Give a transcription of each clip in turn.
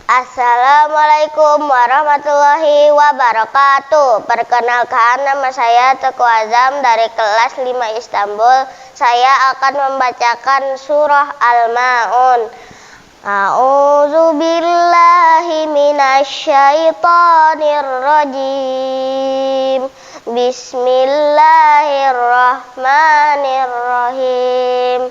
Assalamualaikum warahmatullahi wabarakatuh. Perkenalkan, nama saya Teguh Azam dari kelas 5 Istanbul. Saya akan membacakan surah Al-Ma'un. A'udzu billahi minasy syaithanir rajim. Bismillahirrahmanirrahim.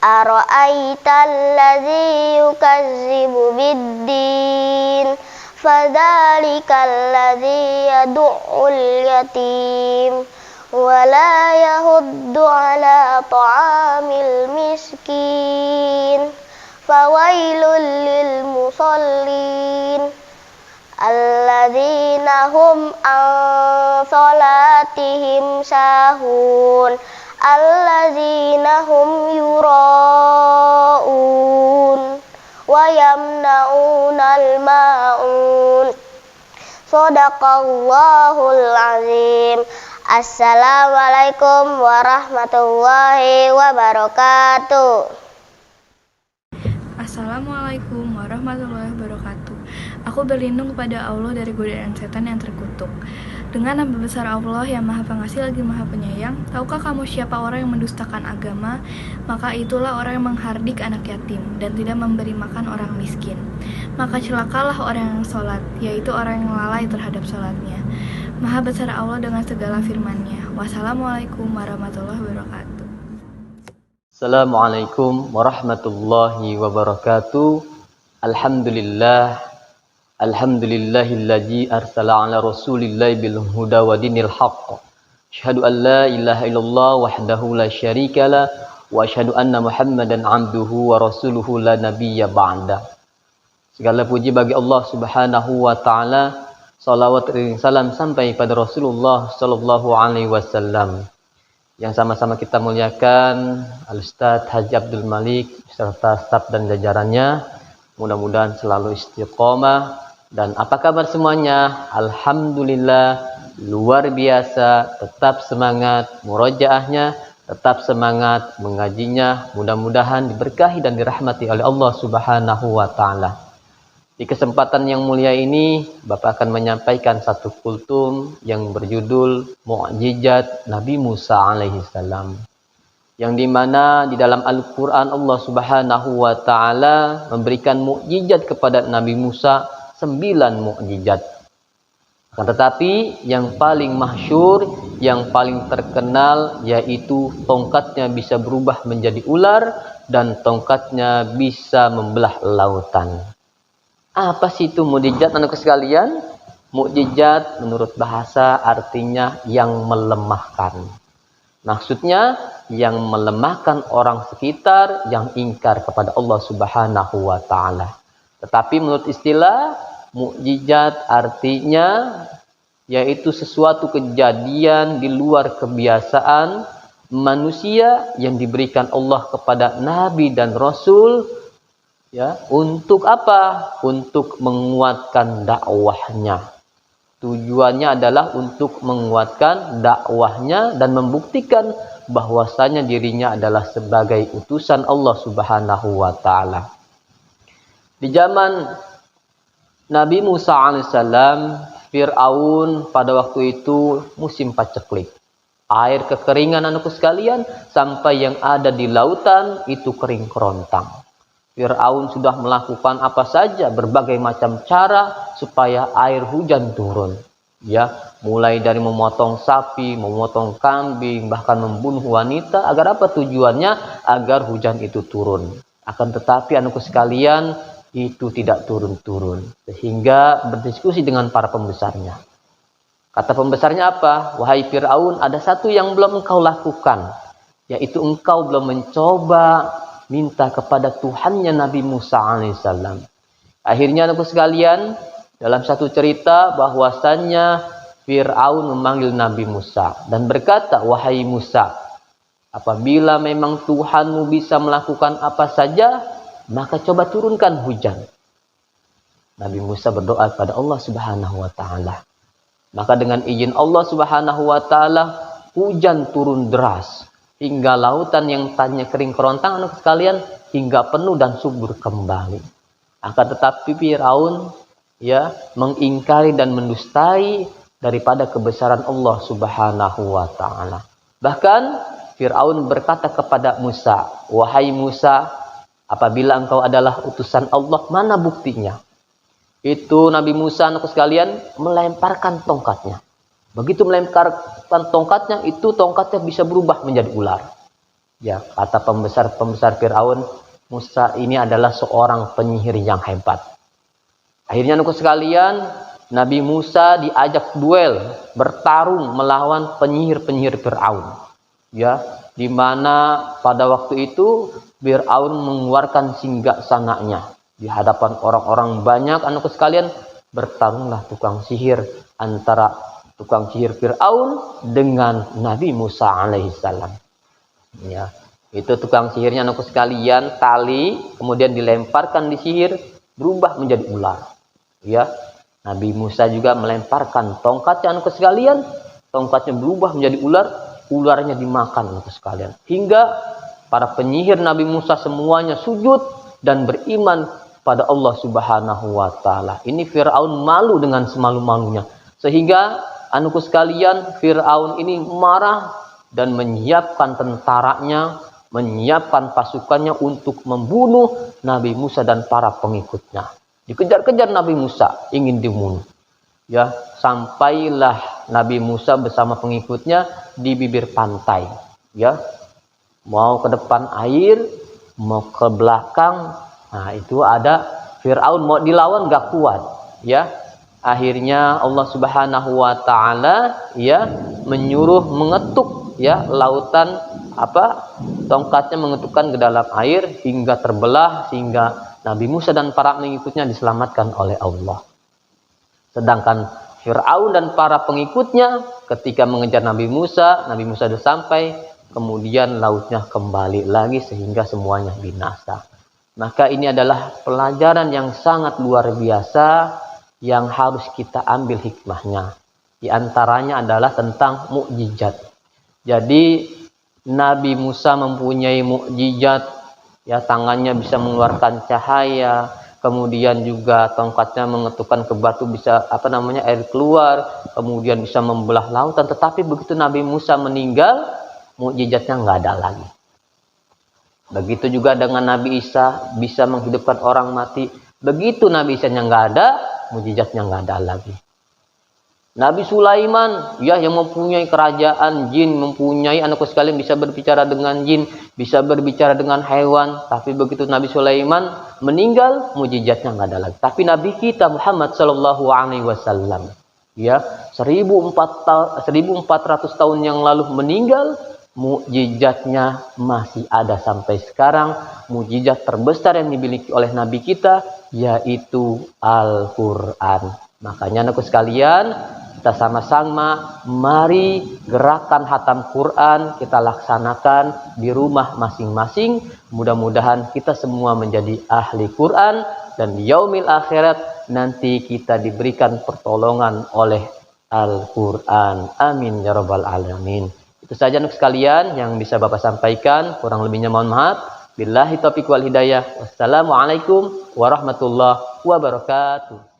Ara'aital ladzi yukazzibu biddin fadzalikal ladzi yad'ul yatim wa la yahuddu ala ta'amil miskin fawailul lil musallin alladzina hum an salatihim sahun alladzina hum yura'un wa yamna'unal ma'un. Shadaqallahul azim. Assalamualaikum warahmatullahi wabarakatuh. Assalamualaikum warahmatullahi wabarakatuh. Aku berlindung kepada Allah dari godaan setan yang terkutuk. Dengan nama besar Allah yang Maha Pengasih lagi Maha Penyayang. Tahukah kamu siapa orang yang mendustakan agama? Maka itulah orang yang menghardik anak yatim dan tidak memberi makan orang miskin. Maka celakalah orang yang sholat, yaitu orang yang lalai terhadap sholatnya. Maha besar Allah dengan segala firman-Nya. Wassalamualaikum warahmatullahi wabarakatuh. Assalamualaikum warahmatullahi wabarakatuh. Alhamdulillahilladzi arsala ala rasulillahi bil huda wa dinil haqq. Asyhadu an la ilaha illallah wahdahu la syarikalah wa asyhadu anna Muhammadan abduhu wa rasuluhu la nabiyya ba'da. Segala puji bagi Allah Subhanahu wa taala. Salawat dan salam sampai pada Rasulullah sallallahu alaihi wasallam. Yang sama-sama kita muliakan Al-Ustaz Haji Abdul Malik serta staf dan jajarannya. Mudah-mudahan selalu istiqomah. Dan apa kabar semuanya? Alhamdulillah, luar biasa, tetap semangat murojaahnya, tetap semangat mengajinya. Mudah-mudahan diberkahi dan dirahmati oleh Allah Subhanahu wa taala. Di kesempatan yang mulia ini, Bapak akan menyampaikan satu kultum yang berjudul Mu'jizat Nabi Musa alaihi salam. Yang dimana di dalam Al-Quran Allah Subhanahu wa ta'ala memberikan mukjizat kepada Nabi Musa 9 mukjizat. Akan tetapi yang paling masyhur, yang paling terkenal yaitu tongkatnya bisa berubah menjadi ular dan tongkatnya bisa membelah lautan. Apa sih itu mukjizat anak sekalian? Mukjizat menurut bahasa artinya yang melemahkan. Maksudnya yang melemahkan orang sekitar yang ingkar kepada Allah Subhanahu wa taala. Tetapi menurut istilah mukjizat artinya yaitu sesuatu kejadian di luar kebiasaan manusia yang diberikan Allah kepada nabi dan rasul, ya, untuk apa? Untuk menguatkan dakwahnya. Tujuannya adalah untuk menguatkan dakwahnya dan membuktikan bahwasanya dirinya adalah sebagai utusan Allah Subhanahu wa taala. Di zaman Nabi Musa alaihissalam, Fir'aun pada waktu itu musim paceklik. Air kekeringan anakku sekalian, sampai yang ada di lautan itu kering kerontang. Fir'aun sudah melakukan apa saja, berbagai macam cara supaya air hujan turun. Ya, mulai dari memotong sapi, memotong kambing, bahkan membunuh wanita. Agar apa tujuannya? Agar hujan itu turun. Akan tetapi anakku sekalian, itu tidak turun-turun. Sehingga berdiskusi dengan para pembesarnya. Kata pembesarnya apa? Wahai Fir'aun, ada satu yang belum engkau lakukan. Yaitu engkau belum mencoba minta kepada Tuhannya Nabi Musa alaihissalam. Akhirnya anakku sekalian, dalam satu cerita bahwasannya Fir'aun memanggil Nabi Musa dan berkata, wahai Musa, apabila memang Tuhanmu bisa melakukan apa saja, maka coba turunkan hujan. Nabi Musa berdoa kepada Allah Subhanahu wa taala. Maka dengan izin Allah Subhanahu wa taala, hujan turun deras hingga lautan yang tadinya kering kerontang anak sekalian hingga penuh dan subur kembali. Akan tetapi Firaun ya mengingkari dan mendustai daripada kebesaran Allah Subhanahu wa taala. Bahkan Firaun berkata kepada Musa, "Wahai Musa, apabila engkau adalah utusan Allah, mana buktinya?" Itu Nabi Musa, anakku sekalian, melemparkan tongkatnya. Begitu melemparkan tongkatnya, itu tongkatnya bisa berubah menjadi ular. Ya, kata pembesar Firaun, Musa ini adalah seorang penyihir yang hebat. Akhirnya anakku sekalian, Nabi Musa diajak duel, bertarung melawan penyihir-penyihir Firaun. Ya, di mana pada waktu itu Firaun mengeluarkan singgasananya. Di hadapan orang-orang banyak, anakku sekalian, bertarunglah tukang sihir antara tukang sihir Firaun dengan Nabi Musa alaihissalam. Ya, itu tukang sihirnya, anakku sekalian, tali kemudian dilemparkan di sihir berubah menjadi ular. Ya, Nabi Musa juga melemparkan tongkatnya, anakku sekalian, tongkatnya berubah menjadi ular, ularnya dimakan, anakku sekalian. Hingga para penyihir Nabi Musa semuanya sujud dan beriman pada Allah Subhanahu wa taala. Ini Firaun malu dengan semalu-malunya. Sehingga anakku sekalian, Firaun ini marah dan menyiapkan tentaranya, menyiapkan pasukannya untuk membunuh Nabi Musa dan para pengikutnya. Dikejar-kejar Nabi Musa, ingin dibunuh. Ya, sampailah Nabi Musa bersama pengikutnya di bibir pantai. Ya, mau ke depan air, mau ke belakang. Nah, itu ada Firaun mau dilawan gak kuat, ya. Akhirnya Allah Subhanahu wa taala ya menyuruh mengetuk ya lautan tongkatnya mengetukkan ke dalam air hingga terbelah, sehingga Nabi Musa dan para pengikutnya diselamatkan oleh Allah. Sedangkan Firaun dan para pengikutnya ketika mengejar Nabi Musa sudah sampai, kemudian lautnya kembali lagi sehingga semuanya binasa. Maka ini adalah pelajaran yang sangat luar biasa yang harus kita ambil hikmahnya. Di antaranya adalah tentang mukjizat. Jadi Nabi Musa mempunyai mukjizat, ya, tangannya bisa mengeluarkan cahaya, kemudian juga tongkatnya mengetukkan ke batu bisa air keluar, kemudian bisa membelah lautan. Tetapi begitu Nabi Musa meninggal, mukjizatnya nggak ada lagi. Begitu juga dengan Nabi Isa, bisa menghidupkan orang mati. Begitu Nabi Isa-nya nggak ada, mukjizatnya nggak ada lagi. Nabi Sulaiman, ya, yang mempunyai kerajaan jin, mempunyai anakku sekalian bisa berbicara dengan jin, bisa berbicara dengan hewan. Tapi begitu Nabi Sulaiman meninggal, mukjizatnya nggak ada lagi. Tapi Nabi kita Muhammad Shallallahu Alaihi Wasallam, ya, 1400 tahun yang lalu meninggal, mukjizatnya masih ada sampai sekarang. Mukjizat terbesar yang dimiliki oleh Nabi kita yaitu Al-Quran. Makanya anakku sekalian, kita sama-sama mari gerakan hatam Quran kita laksanakan di rumah masing-masing. Mudah-mudahan kita semua menjadi ahli Quran dan di yaumil akhirat nanti kita diberikan pertolongan oleh Al-Quran. Amin ya rabbal alamin. Itu saja anak sekalian yang bisa Bapak sampaikan. Kurang lebihnya mohon maaf. Billahi taufiq wal hidayah. Wassalamualaikum warahmatullahi wabarakatuh.